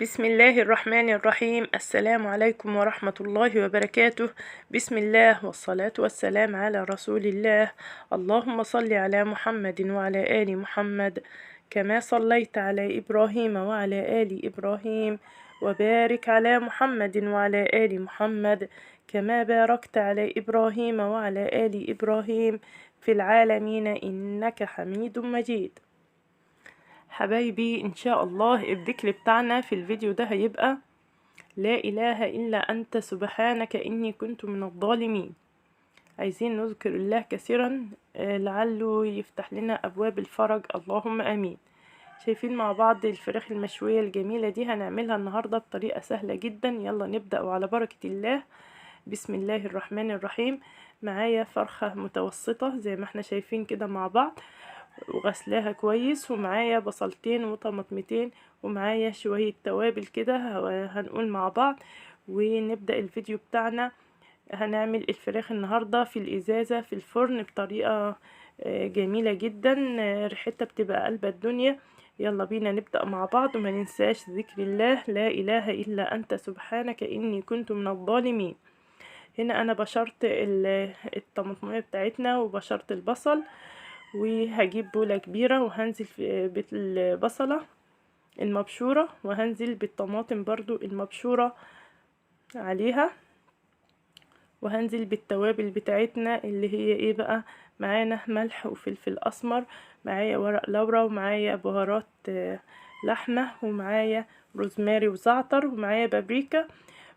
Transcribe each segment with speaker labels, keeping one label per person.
Speaker 1: بسم الله الرحمن الرحيم. السلام عليكم ورحمة الله وبركاته. بسم الله والصلاة والسلام على رسول الله. اللهم صل على محمد وعلى آل محمد كما صليت على إبراهيم وعلى آل إبراهيم، وبارك على محمد وعلى آل محمد كما باركت على إبراهيم وعلى آل إبراهيم في العالمين إنك حميد مجيد. حبايبي، ان شاء الله الذكر بتاعنا في الفيديو ده هيبقى لا اله الا انت سبحانك اني كنت من الظالمين. عايزين نذكر الله كثيرا لعله يفتح لنا ابواب الفرج، اللهم امين. شايفين مع بعض الفراخ المشوية الجميلة دي؟ هنعملها النهاردة بطريقة سهلة جدا. يلا نبدأ وعلى بركة الله. بسم الله الرحمن الرحيم. معايا فرخة متوسطة زي ما احنا شايفين كده مع بعض، وغسلاها كويس، ومعايا بصلتين وطماطمتين، ومعايا شوية توابل كده هنقول مع بعض ونبدأ الفيديو بتاعنا. هنعمل الفراخ النهاردة في الإزازة في الفرن بطريقة جميلة جدا، ريحتها بتبقى قلب الدنيا. يلا بينا نبدأ مع بعض، وما ننساش ذكر الله لا إله إلا أنت سبحانك إني كنت من الظالمين. هنا أنا بشرت الطماطمية بتاعتنا وبشرت البصل، وهجيب بولة كبيرة وهنزل بالبصلة المبشورة، وهنزل بالطماطم برضو المبشورة عليها، وهنزل بالتوابل بتاعتنا اللي هي ايه بقى. معانا ملح وفلفل اسمر، معايا ورق لورا، ومعايا بهارات لحمة، ومعايا روزماري وزعتر، ومعايا بابريكا.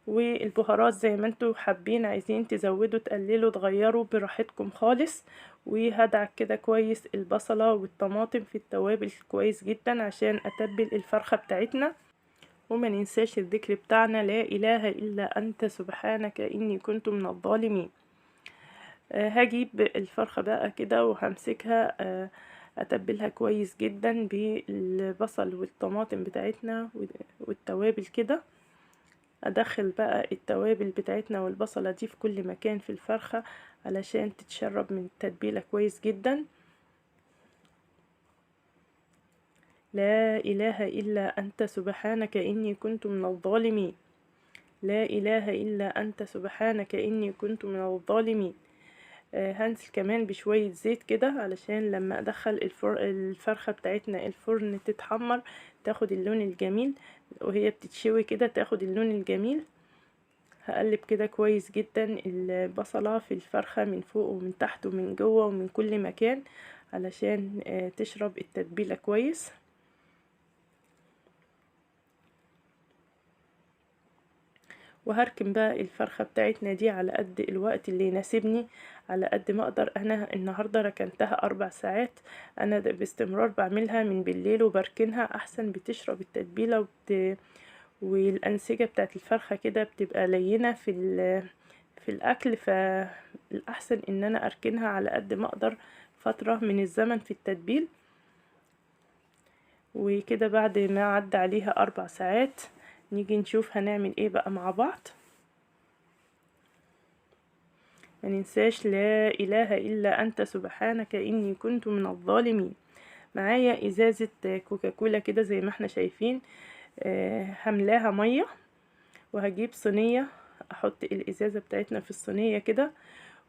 Speaker 1: والبهارات زي ما انتوا حابين، عايزين تزودوا تقللوا تغيروا براحتكم خالص. وهدعك كده كويس البصلة والطماطم في التوابل كويس جدا عشان اتبل الفرخة بتاعتنا. وما ننساش الذكر بتاعنا لا اله الا انت سبحانك اني كنت من الظالمين. هجيب الفرخة بقى كده وهمسكها اتبلها كويس جدا بالبصل والطماطم بتاعتنا والتوابل كده. ادخل بقى التوابل بتاعتنا والبصلة دي في كل مكان في الفرخة علشان تتشرب من التتبيلة كويس جدا. لا اله الا انت سبحانك اني كنت من الظالمين. لا اله الا انت سبحانك اني كنت من الظالمين. هنزل كمان بشوية زيت كده علشان لما ادخل الفرخة بتاعتنا الفرن تتحمر، تاخد اللون الجميل، وهي بتتشوي كده تاخد اللون الجميل. هقلب كده كويس جدا البصلة في الفرخة من فوق ومن تحت ومن جوه ومن كل مكان علشان تشرب التتبيلة كويس. وهركن بقى الفرخة بتاعتنا دي على قد الوقت اللي يناسبني، على قد ما اقدر. انا النهاردة ركنتها 4 ساعات. انا باستمرار بعملها من بالليل وبركنها احسن، بتشرب التتبيلة والانسجة بتاعت الفرخة كده بتبقى لينة في الاكل، فالاحسن ان انا اركنها على قد ما اقدر فترة من الزمن في التتبيل. وكده بعد ما عدى عليها 4 ساعات نيجي نشوف هنعمل ايه بقى مع بعض. ما ننساش لا اله الا انت سبحانك اني كنت من الظالمين. معايا ازازة كوكاكولا كده زي ما احنا شايفين، هملاها مية، وهجيب صينية احط الازازة بتاعتنا في الصينية كده،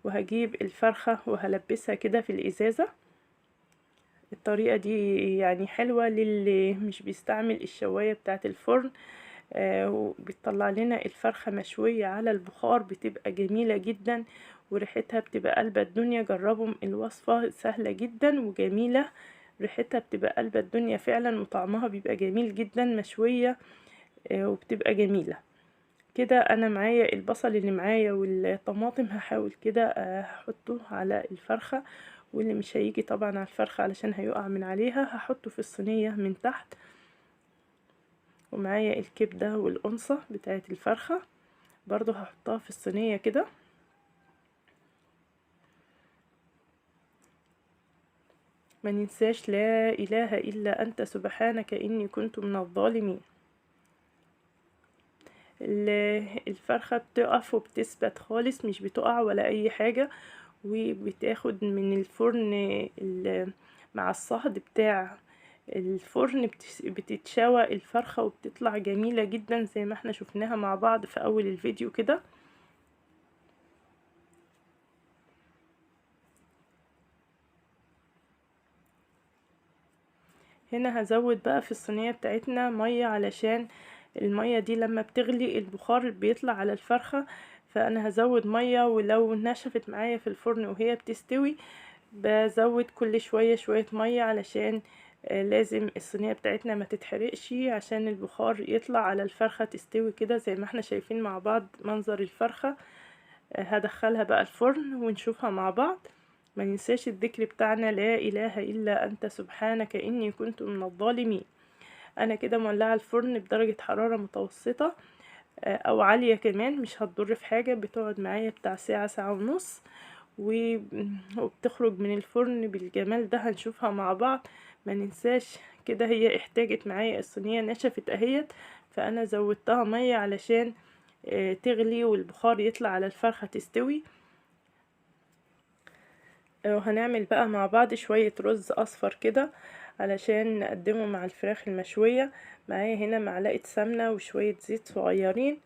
Speaker 1: وهجيب الفرخة وهلبسها كده في الازازة. الطريقة دي يعني حلوة للي مش بيستعمل الشواية بتاعة الفرن، وبتطلع لنا الفرخة مشوية على البخار، بتبقى جميلة جدا وريحتها بتبقى قلب الدنيا. جربوا الوصفة سهلة جدا وجميلة، ريحتها بتبقى قلب الدنيا فعلا، وطعمها بيبقى جميل جدا مشوية وبتبقى جميلة كده. انا معايا البصل اللي معايا والطماطم، هحاول كده هحطه على الفرخة، واللي مش هيجي طبعا على الفرخة علشان هيقع من عليها هحطه في الصينية من تحت. ومعايا الكبدة والقنصة بتاعت الفرخة برضو هحطها في الصينية كده. ما ننساش لا اله الا انت سبحانك اني كنت من الظالمين. الفرخة بتقف وبتثبت خالص، مش بتقع ولا اي حاجة، وبتاخد من الفرن مع الصهد بتاع الفرن بتتشوى الفرخة وبتطلع جميلة جدا زي ما احنا شفناها مع بعض في اول الفيديو كده. هنا هزود بقى في الصينية بتاعتنا مية، علشان المية دي لما بتغلي البخار بيطلع على الفرخة، فانا هزود مية. ولو نشفت معايا في الفرن وهي بتستوي بزود كل شوية شوية مية، علشان لازم الصينية بتاعتنا ما تتحرقش، عشان البخار يطلع على الفرخة تستوي كده زي ما احنا شايفين مع بعض منظر الفرخة. هدخلها بقى الفرن ونشوفها مع بعض. ما ننساش الذكر بتاعنا لا اله الا انت سبحانك اني كنت من الظالمين. انا كده مولعه الفرن بدرجه حراره متوسطه او عاليه كمان، مش هتضر في حاجه. بتقعد معايا بتاع ساعه، ساعه ونص، وبتخرج من الفرن بالجمال ده. هنشوفها مع بعض. ما ننساش كده هي احتاجت معايا الصينيه نشفت اهيت، فانا زودتها ميه علشان تغلي والبخار يطلع على الفرخه تستوي. وهنعمل بقى مع بعض شوية رز اصفر كده علشان نقدمه مع الفراخ المشوية. معايا هنا معلقة سمنة وشوية زيت صغيرين،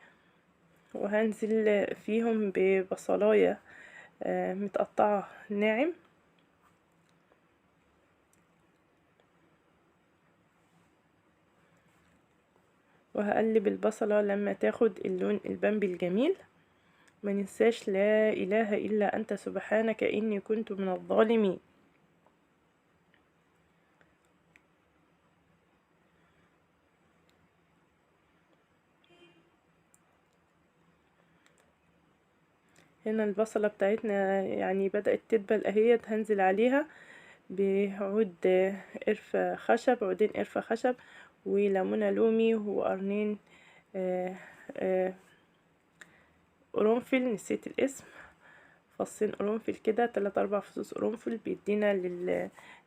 Speaker 1: وهنزل فيهم ببصلاية متقطعة ناعم. وهقلب البصلة لما تاخد اللون البامبي الجميل. ما ننساش لا اله الا انت سبحانك اني كنت من الظالمين. هنا البصلة بتاعتنا يعني بدأت تدبل اهيت. هنزل عليها بعود قرفة خشب، عودين قرفة خشب، وليمونة لومي، وقرنين قرنفل، نسيت الاسم، فصين قرنفل كده، 3 4 فصوص قرنفل، بيدينا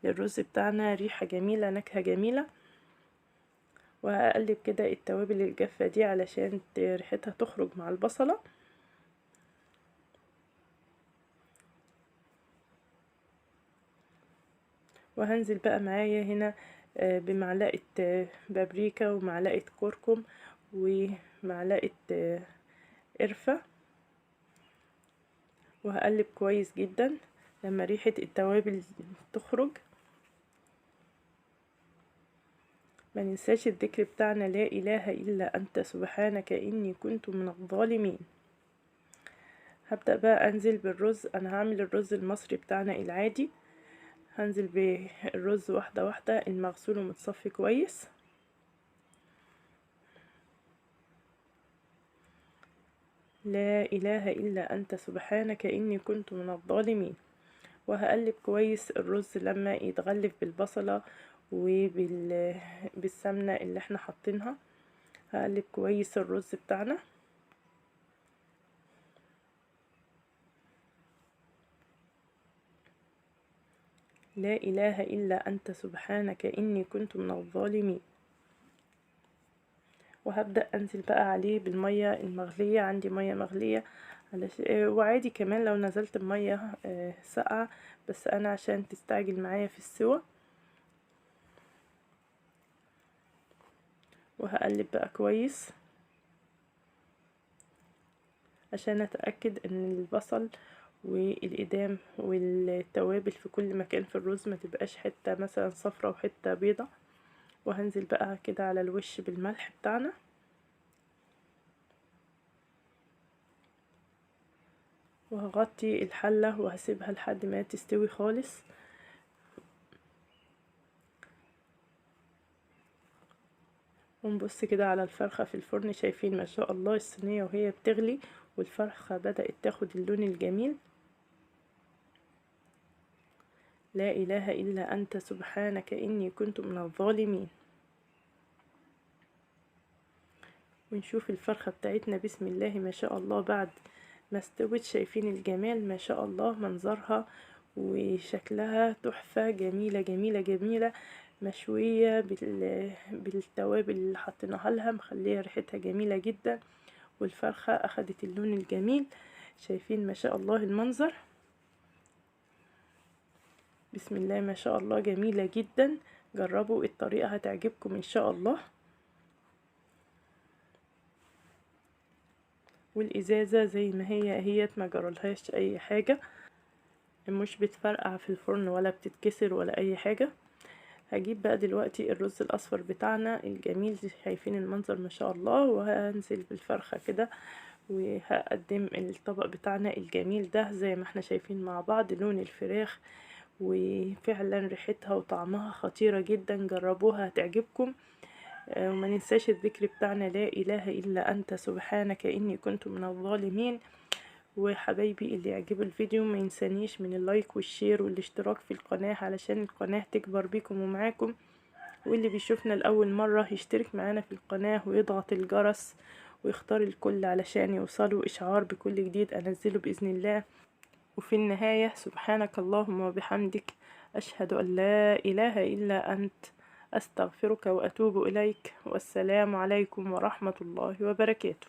Speaker 1: للرز بتاعنا ريحة جميلة، نكهة جميلة. وهقلب كده التوابل الجافة دي علشان ريحتها تخرج مع البصلة. وهنزل بقى معايا هنا بمعلقة بابريكا، ومعلقة كركم، ومعلقة قرفة. وهقلب كويس جدا لما ريحة التوابل تخرج. ما ننساش الذكر بتاعنا لا اله الا انت سبحانك اني كنت من الظالمين. هبدأ بقى انزل بالرز. انا هعمل الرز المصري بتاعنا العادي. هنزل بالرز واحدة واحدة، المغسول ومتصفي كويس. لا اله الا انت سبحانك اني كنت من الظالمين. وهقلب كويس الرز لما يتغلف بالبصلة وبالسمنة اللي احنا حاطينها. هقلب كويس الرز بتاعنا. لا اله الا انت سبحانك اني كنت من الظالمين. وهبدأ انزل بقى عليه بالمية المغلية. عندي مية مغلية وعادي كمان لو نزلت بمية ساقعة، بس انا عشان تستعجل معايا في السوى. وهقلب بقى كويس عشان اتأكد ان البصل والإدام والتوابل في كل مكان في الرز، ما تبقاش حتة مثلا صفرة وحتة بيضة. وهنزل بقى كده على الوش بالملح بتاعنا. وهغطي الحلة وهسيبها لحد ما تستوي خالص. ونبص كده على الفرخة في الفرن، شايفين ما شاء الله الصينية وهي بتغلي والفرخة بدأت تاخد اللون الجميل. لا إله إلا أنت سبحانك إني كنت من الظالمين. ونشوف الفرخة بتاعتنا بسم الله ما شاء الله بعد ما استوت. شايفين الجمال ما شاء الله، منظرها وشكلها تحفة، جميلة جميلة جميلة، مشوية بالتوابل اللي حطيناها لها، مخليه ريحتها جميلة جدا. والفرخة اخدت اللون الجميل. شايفين ما شاء الله المنظر، بسم الله ما شاء الله، جميلة جدا. جربوا الطريقة هتعجبكم ان شاء الله. والازازة زي ما هي ما جرالهاش اي حاجة، مش بتفرقع في الفرن ولا بتتكسر ولا اي حاجة. هجيب بقى دلوقتي الرز الاصفر بتاعنا الجميل، شايفين المنظر ما شاء الله، وهنزل بالفرخة كده، وهقدم الطبق بتاعنا الجميل ده زي ما احنا شايفين مع بعض. لون الفراخ وفعلا ريحتها وطعمها خطيرة جدا، جربوها هتعجبكم. وما ننساش الذكر بتاعنا لا اله الا انت سبحانك اني كنت من الظالمين. وحبايبي اللي يعجبه الفيديو ما ينسانيش من اللايك والشير والاشتراك في القناة علشان القناة تكبر بيكم ومعاكم. واللي بيشوفنا لأول مرة يشترك معانا في القناة ويضغط الجرس ويختار الكل علشان يوصلوا إشعار بكل جديد أنزله بإذن الله. وفي النهاية سبحانك اللهم وبحمدك، أشهد أن لا إله إلا أنت، أستغفرك وأتوب إليك، والسلام عليكم ورحمة الله وبركاته.